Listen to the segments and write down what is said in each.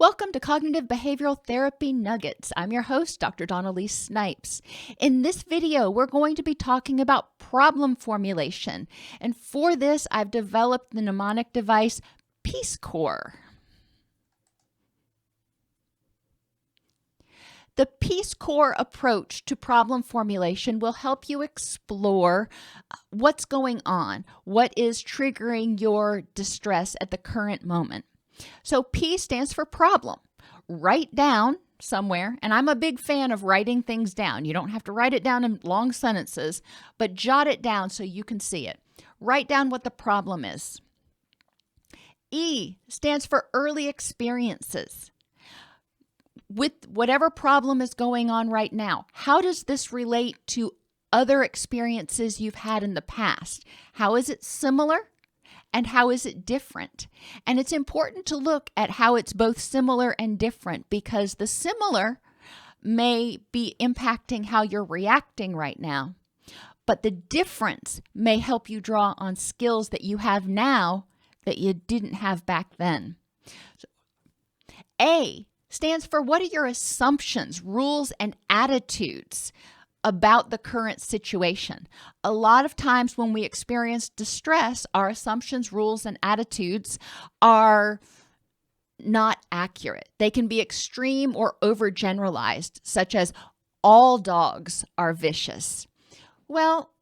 Welcome to Cognitive Behavioral Therapy Nuggets. I'm your host, Dr. Elise Snipes. In this video, we're going to be talking about problem formulation. And for this, I've developed the mnemonic device Peace Corps. The Peace Corps approach to problem formulation will help you explore what's going on, what is triggering your distress at the current moment. So P stands for problem. Write down somewhere, and I'm a big fan of writing things down. You don't have to write it down in long sentences, but jot it down so you can see it. Write down what the problem is. E stands for early experiences. With whatever problem is going on right now, how does this relate to other experiences you've had in the past? How is it similar? And how is it different? And it's important to look at how it's both similar and different, because the similar may be impacting how you're reacting right now, but the difference may help you draw on skills that you have now that you didn't have back then. So, A stands for what are your assumptions, rules, and attitudes about the current situation. A lot of times when we experience distress, our assumptions, rules, and attitudes are not accurate. They can be extreme or overgeneralized, such as all dogs are vicious. Well,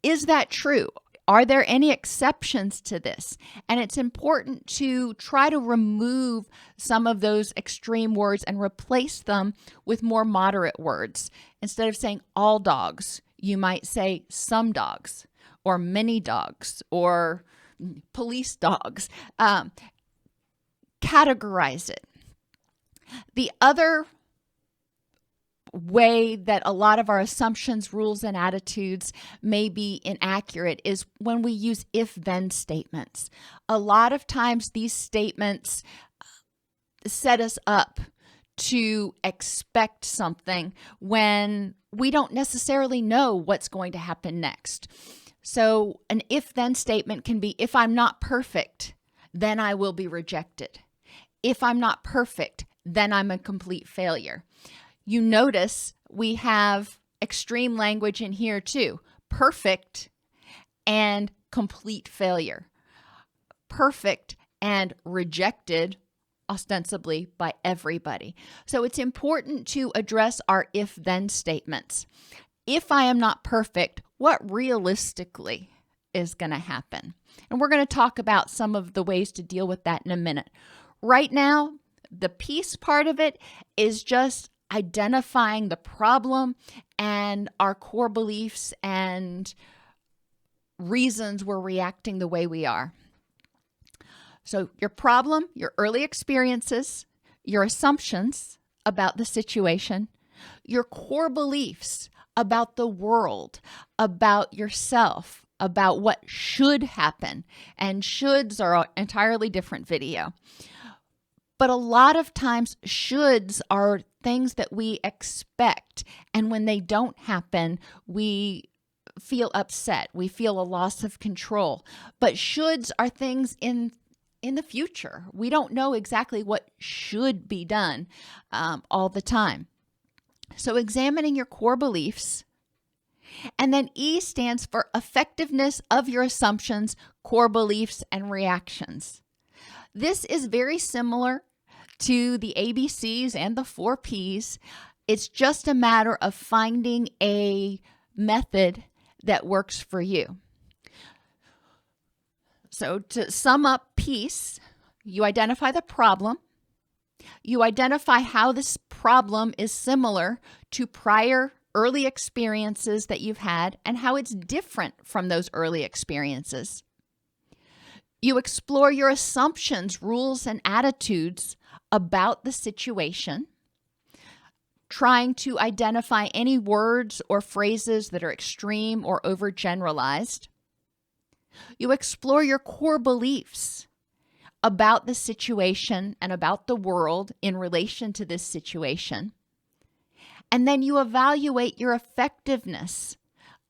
is that true? Are there any exceptions to this? And it's important to try to remove some of those extreme words and replace them with more moderate words. Instead of saying all dogs, you might say some dogs or many dogs or police dogs. Categorize it. The other way that a lot of our assumptions, rules, and attitudes may be inaccurate is when we use if-then statements. A lot of times these statements set us up to expect something when we don't necessarily know what's going to happen next. So an if-then statement can be, if I'm not perfect, then I will be rejected. If I'm not perfect, then I'm a complete failure. You notice we have extreme language in here too. Perfect and complete failure. Perfect and rejected ostensibly by everybody. So it's important to address our if-then statements. If I am not perfect, what realistically is going to happen? And we're going to talk about some of the ways to deal with that in a minute. Right now, the peace part of it is just identifying the problem and our core beliefs and reasons we're reacting the way we are. So your problem, your early experiences, your assumptions about the situation, your core beliefs about the world, about yourself, about what should happen. And shoulds are an entirely different video. But a lot of times shoulds are things that we expect. And when they don't happen, we feel upset. We feel a loss of control. But shoulds are things in the future. We don't know exactly what should be done all the time. So examining your core beliefs. And then E stands for effectiveness of your assumptions, core beliefs, and reactions. This is very similar to the ABCs and the 4 Ps. It's just a matter of finding a method that works for you. So to sum up peace, you identify the problem. You identify how this problem is similar to prior early experiences that you've had and how it's different from those early experiences. You explore your assumptions, rules, and attitudes about the situation, trying to identify any words or phrases that are extreme or overgeneralized. You explore your core beliefs about the situation and about the world in relation to this situation. And then you evaluate your effectiveness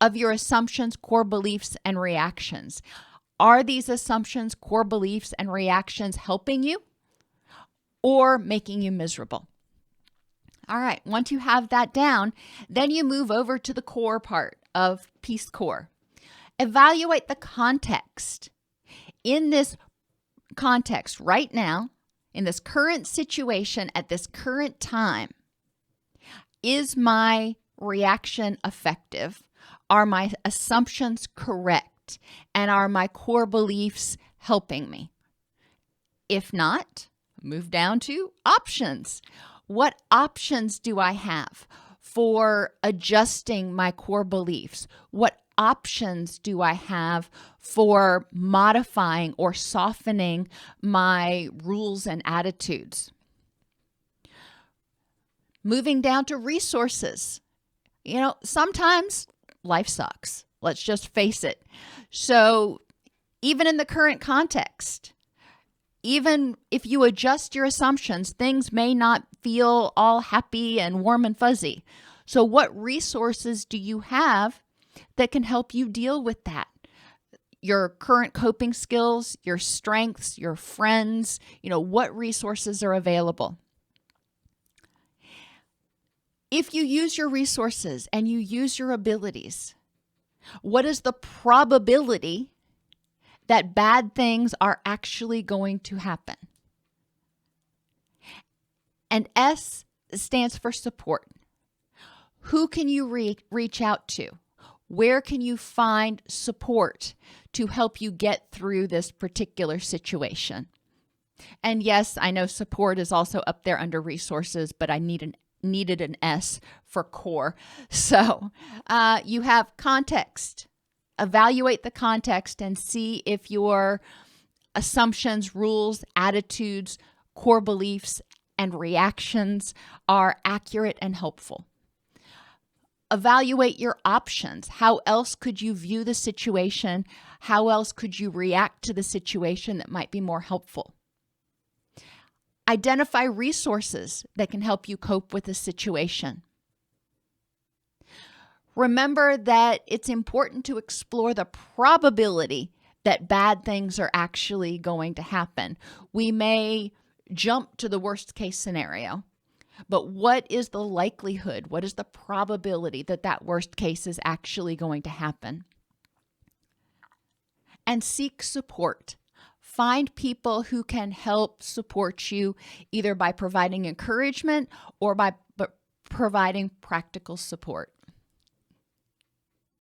of your assumptions, core beliefs, and reactions. Are these assumptions, core beliefs, and reactions helping you? or making you miserable. All right, once you have that down, then you move over to the core part of Peace Core. Evaluate the context. In this context right now, in this current situation at this current time, is my reaction effective? Are my assumptions correct? And are my core beliefs helping me? If not, move down to options. What options do I have for adjusting my core beliefs? What options do I have for modifying or softening my rules and attitudes? Moving down to resources. Sometimes life sucks. Let's just face it. So even in the current context, even if you adjust your assumptions, things may not feel all happy and warm and fuzzy. So what resources do you have that can help you deal with that? Your current coping skills, your strengths, your friends, what resources are available? If you use your resources and you use your abilities, what is the probability that bad things are actually going to happen? And S stands for support. Who can you reach out to? Where can you find support to help you get through this particular situation? And yes, I know support is also up there under resources, but I needed an S for core. So you have context. Evaluate the context and see if your assumptions, rules, attitudes, core beliefs, and reactions are accurate and helpful. Evaluate your options. How else could you view the situation? How else could you react to the situation that might be more helpful? Identify resources that can help you cope with the situation. Remember that it's important to explore the probability that bad things are actually going to happen. We may jump to the worst case scenario, but what is the likelihood? What is the probability that that worst case is actually going to happen? And seek support. Find people who can help support you either by providing encouragement or by providing practical support.